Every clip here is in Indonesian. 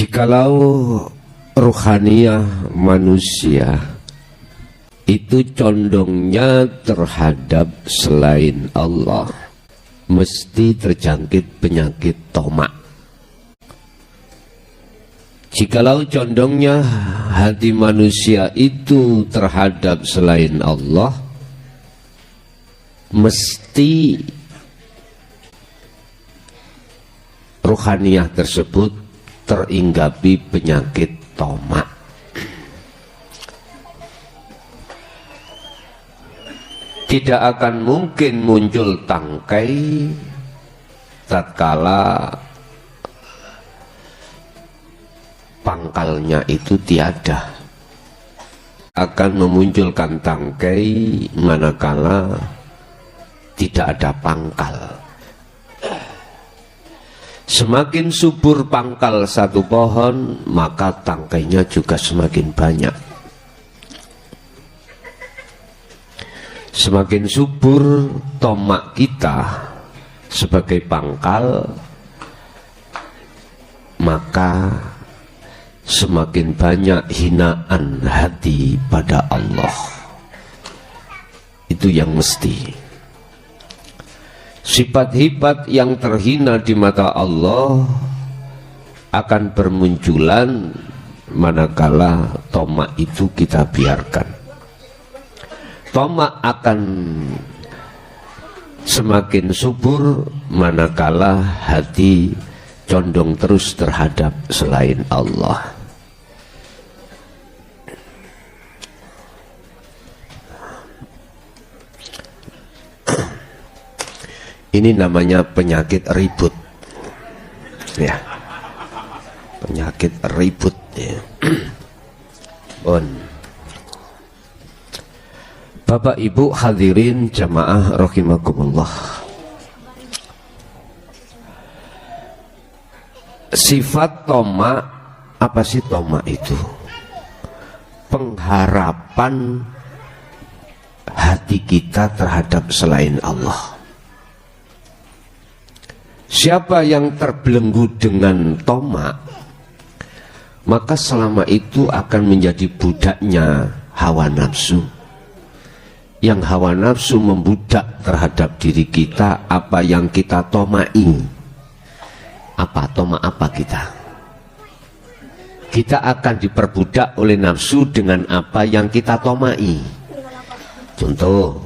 Jikalau ruhaniyah manusia itu condongnya terhadap selain Allah, mesti terjangkit penyakit tomak. Jikalau condongnya hati manusia itu terhadap selain Allah, mesti ruhaniyah tersebut teringgapi penyakit tomak. Tidak akan mungkin muncul tangkai tatkala pangkalnya itu tiada. Akan memunculkan tangkai manakala tidak ada pangkal. Semakin subur pangkal satu pohon, maka tangkainya juga semakin banyak. Semakin subur tomak kita sebagai pangkal, maka semakin banyak hinaan hati pada Allah. Itu yang mesti. Sifat-sifat yang terhina di mata Allah akan bermunculan manakala tomak itu kita biarkan. Tomak akan semakin subur manakala hati condong terus terhadap selain Allah. Ini namanya penyakit ribut, ya. Penyakit ribut, ya. Bapak Ibu hadirin jamaah rahimakumullah. Sifat tomak, apa sih tomak itu? Pengharapan hati kita terhadap selain Allah. Siapa yang terbelenggu dengan tomak, maka selama itu akan menjadi budaknya hawa nafsu. Yang hawa nafsu membudak terhadap diri kita, apa yang kita tomai. Apa tomak apa kita? Kita akan diperbudak oleh nafsu dengan apa yang kita tomai. Contoh,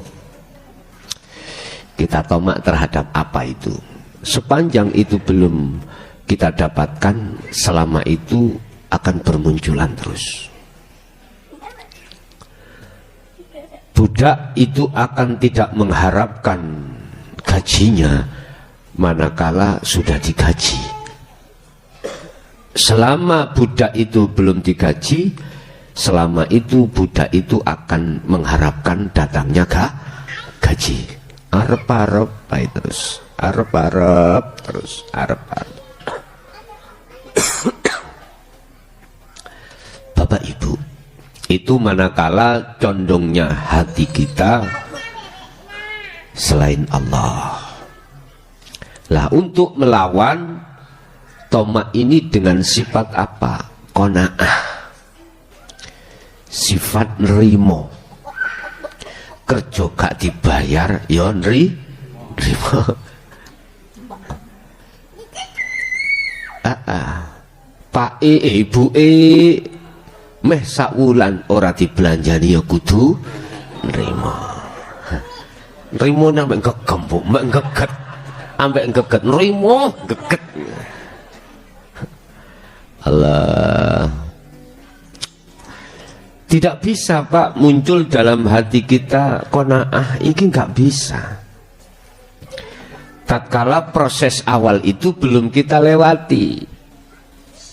kita tomak terhadap apa itu? Sepanjang itu belum kita dapatkan, selama itu akan bermunculan terus. Budak itu akan tidak mengharapkan gajinya manakala sudah digaji. Selama budak itu belum digaji, selama itu budak itu akan mengharapkan datangnya gaji. Arep-arep terus. Arep-arep terus, arep-arep. Bapak Ibu, itu manakala condongnya hati kita selain Allah. Lah, untuk melawan tomak ini dengan sifat apa? Qanaah, sifat nerimo. Kerja gak dibayar, ya nerimo. Pak ibu meh sakwulan ora dibelanjani ya kudu nrimo. Nrimo nambah gegem, mbak geget. Ambek geget nrimo, geget. Allah. Tidak bisa Pak muncul dalam hati kita qanaah, ini nggak bisa. Tatkala proses awal itu belum kita lewati.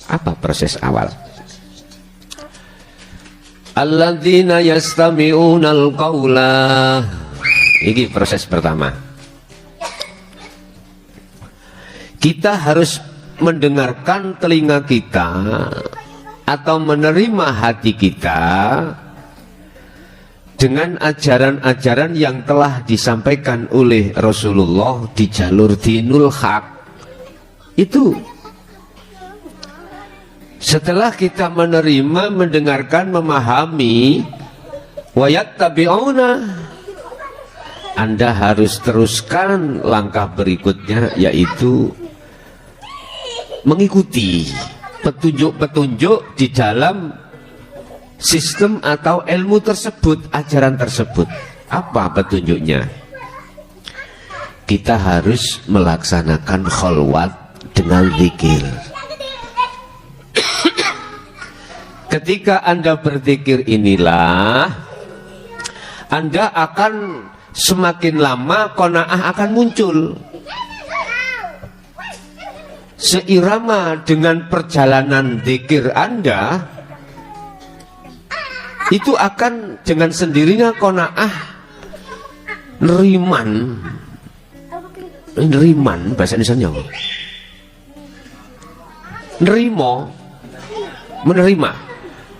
Apa proses awal? Alladzina yastami'unal qawla. Ini proses pertama. Kita harus mendengarkan telinga kita atau menerima hati kita dengan ajaran-ajaran yang telah disampaikan oleh Rasulullah di jalur dinul haq. Itu Setelah kita menerima, mendengarkan, memahami, wayattabi'una, Anda harus teruskan langkah berikutnya, yaitu mengikuti petunjuk-petunjuk di dalam sistem atau ilmu tersebut, ajaran tersebut. Apa petunjuknya? Kita harus melaksanakan khalwat dengan zikir. Ketika Anda berzikir inilah Anda akan semakin lama qanaah akan muncul. Seirama dengan perjalanan zikir Anda, itu akan dengan sendirinya qanaah neriman bahasa Indonesia apa?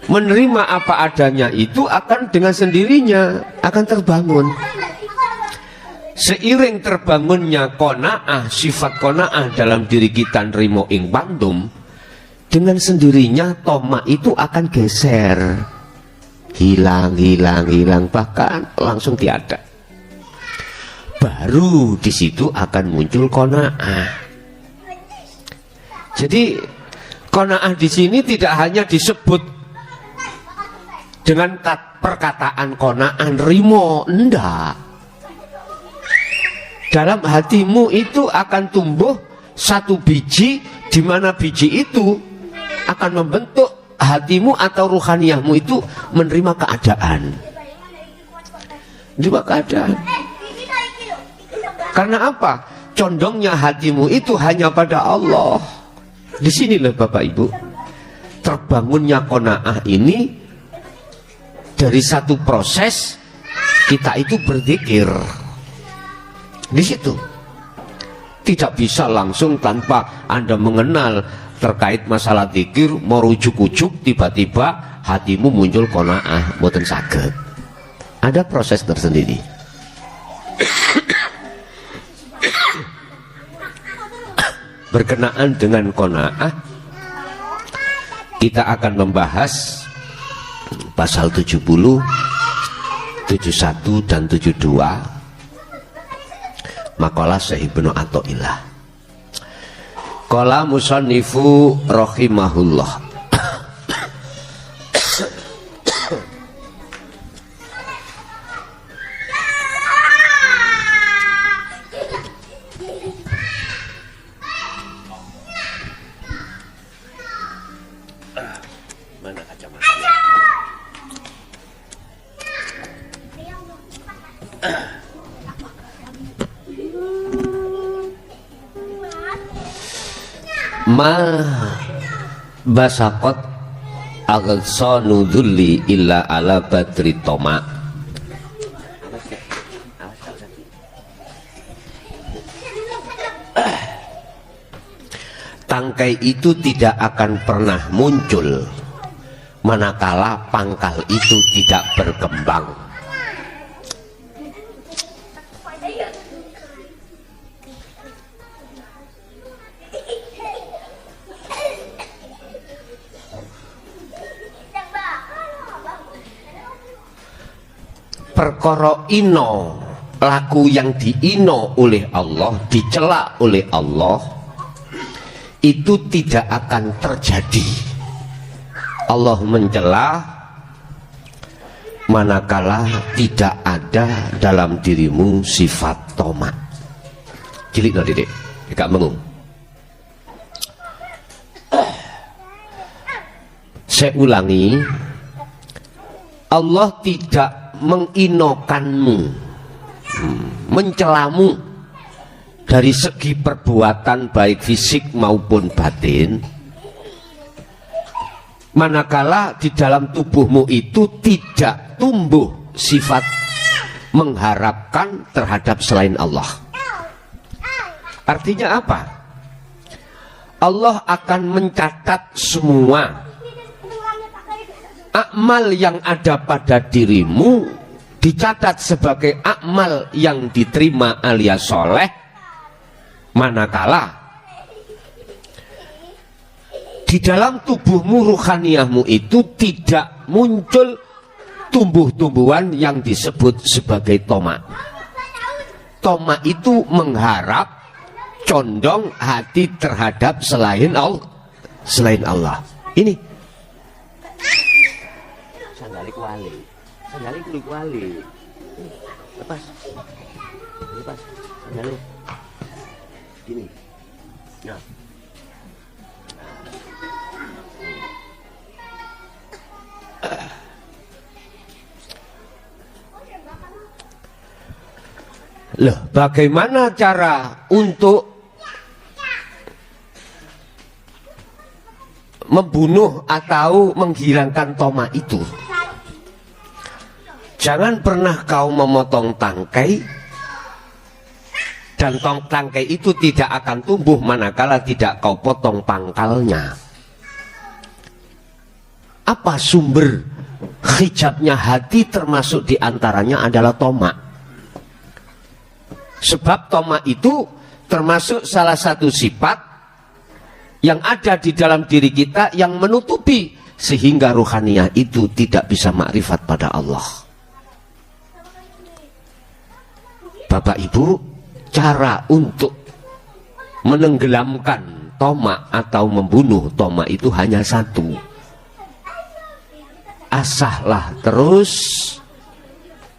Menerima apa adanya itu akan dengan sendirinya akan terbangun. Seiring terbangunnya qanaah, sifat qanaah dalam diri kita nrimo ing pandum, dengan sendirinya toma itu akan geser, hilang, bahkan langsung tiada. Baru di situ akan muncul qanaah. Jadi qanaah di sini tidak hanya disebut dengan perkataan qanaah rimo, enggak. Dalam hatimu itu akan tumbuh satu biji, di mana biji itu akan membentuk hatimu atau ruhaniyahmu itu menerima keadaan. Menerima keadaan. Karena apa? Condongnya hatimu itu hanya pada Allah. Di sinilah Bapak Ibu, terbangunnya qanaah ini dari satu proses kita itu berzikir. Di situ tidak bisa langsung tanpa Anda mengenal terkait masalah zikir, mau rujuk-ujuk tiba-tiba hatimu muncul qanaah, mboten saged. Ada proses tersendiri. Berkenaan dengan qanaah, kita akan membahas pasal 70, 71 dan 72 makalah Syekh Ibnu Athaillah. Qala musannifu rahimahullah. Mana kacamata? Ma basakot aghsanu dhulli illa ala badri toma. Tangkai itu tidak akan pernah muncul manakala pangkal itu tidak berkembang. Perkara ino, laku yang diino oleh Allah, dicela oleh Allah, itu tidak akan terjadi. Allah mencela manakala tidak ada dalam dirimu sifat toma. Cilik no Dedek, gak mengung. Saya ulangi, Allah tidak menginokanmu, mencelamu dari segi perbuatan baik fisik maupun batin, manakala di dalam tubuhmu itu tidak tumbuh sifat mengharapkan terhadap selain Allah. Artinya apa? Allah akan mencatat semua amal yang ada pada dirimu, dicatat sebagai amal yang diterima alias soleh, manakala di dalam tubuhmu, ruhaniyahmu itu tidak muncul tumbuh-tumbuhan yang disebut sebagai toma. Toma itu mengharap, condong hati terhadap selain Allah. Ini sandalik wali, sandalik wali. Lepas, sandalik. Gini. Nah. Loh, bagaimana cara untuk membunuh atau menghilangkan toma itu? Jangan pernah kau memotong tangkai, dan tangkai itu tidak akan tumbuh manakala tidak kau potong pangkalnya. Apa sumber hijabnya hati? Termasuk diantaranya adalah toma. Sebab toma itu termasuk salah satu sifat yang ada di dalam diri kita yang menutupi sehingga ruhaniyah itu tidak bisa makrifat pada Allah. Bapak Ibu, cara untuk menenggelamkan toma atau membunuh toma itu hanya satu. Asahlah terus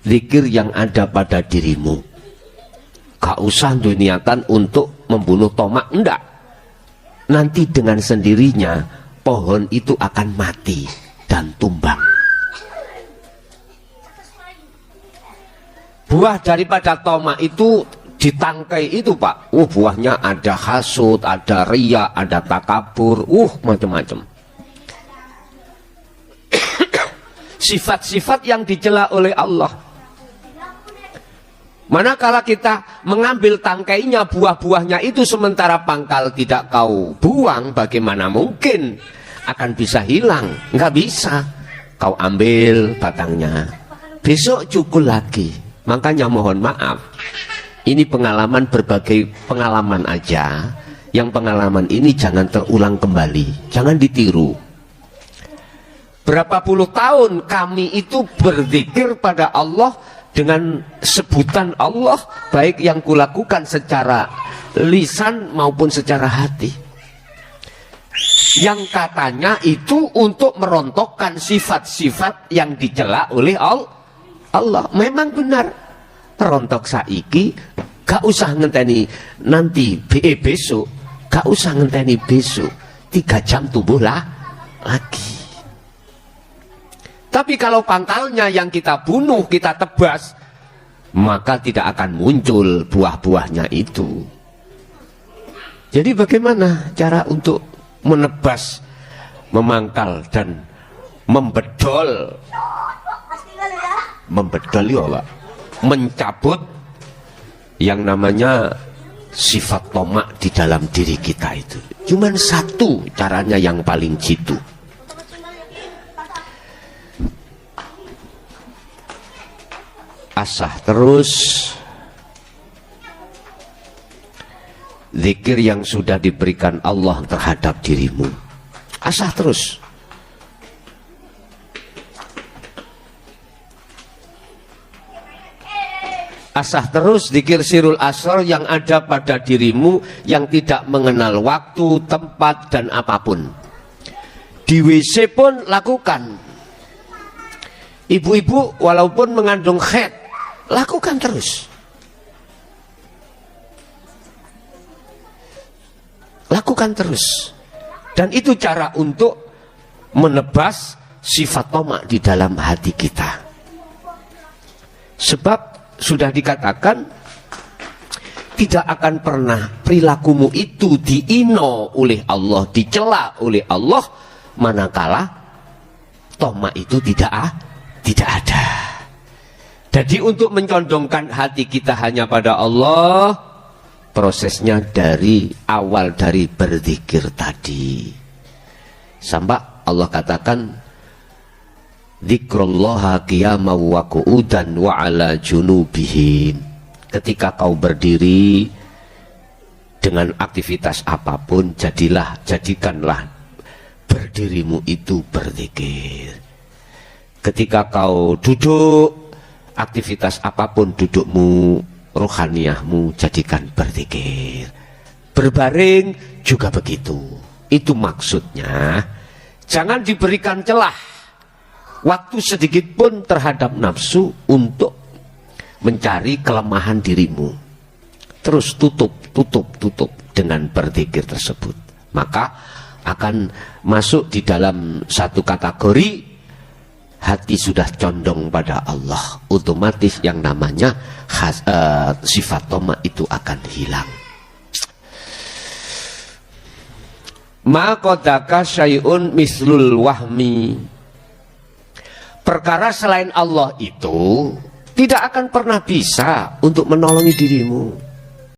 zikir yang ada pada dirimu. Gak usah niatan untuk membunuh toma, enggak. Nanti dengan sendirinya pohon itu akan mati dan tumbang. Buah daripada toma itu ditangkai itu Pak, buahnya ada hasud, ada riya, ada takabur, macam-macam. Sifat-sifat yang dicela oleh Allah. Manakala kita mengambil tangkainya, buah-buahnya itu, sementara pangkal tidak kau buang, bagaimana mungkin akan bisa hilang? Nggak bisa. Kau ambil batangnya, besok cukul lagi. Makanya mohon maaf, ini pengalaman, berbagai pengalaman aja. Yang pengalaman ini jangan terulang kembali, jangan ditiru. Berapa puluh tahun kami itu berzikir pada Allah dengan sebutan Allah, baik yang kulakukan secara lisan maupun secara hati, yang katanya itu untuk merontokkan sifat-sifat yang dicela oleh Allah. Memang benar, rontok saiki, gak usah ngenteni nanti besok, gak usah ngenteni besok, 3 jam tumbuhlah lagi. Tapi kalau pangkalnya yang kita bunuh, kita tebas, maka tidak akan muncul buah-buahnya itu. Jadi bagaimana cara untuk menebas, memangkal dan membedol? Membedol ya Pak, mencabut yang namanya sifat tomak di dalam diri kita itu. Cuman satu caranya yang paling jitu. Asah terus zikir yang sudah diberikan Allah terhadap dirimu. Asah terus. Asah terus zikir sirul asrar yang ada pada dirimu, yang tidak mengenal waktu, tempat, dan apapun. Di WC pun lakukan. Ibu-ibu walaupun mengandung haid, lakukan terus. Lakukan terus. Dan itu cara untuk menebas sifat tomak di dalam hati kita. Sebab sudah dikatakan, tidak akan pernah perilakumu itu diino oleh Allah, dicela oleh Allah, manakala tomak itu tidak ada. Jadi untuk mencondongkan hati kita hanya pada Allah, prosesnya dari awal, dari berzikir tadi. Sampai Allah katakan, dzikrullaha qiyaman wa qu'udan wa ala junubihim. Ketika kau berdiri dengan aktivitas apapun, jadikanlah dirimu itu berzikir. Ketika kau duduk, aktivitas apapun dudukmu, rohaniyahmu jadikan berzikir. Berbaring juga begitu. Itu maksudnya, jangan diberikan celah waktu sedikit pun terhadap nafsu untuk mencari kelemahan dirimu. Terus tutup dengan berzikir tersebut. Maka akan masuk di dalam satu kategori hati sudah condong pada Allah. Otomatis yang namanya sifat toma itu akan hilang. Ma qadaka syai'un mislul wahmi. Perkara selain Allah itu tidak akan pernah bisa untuk menolongi dirimu.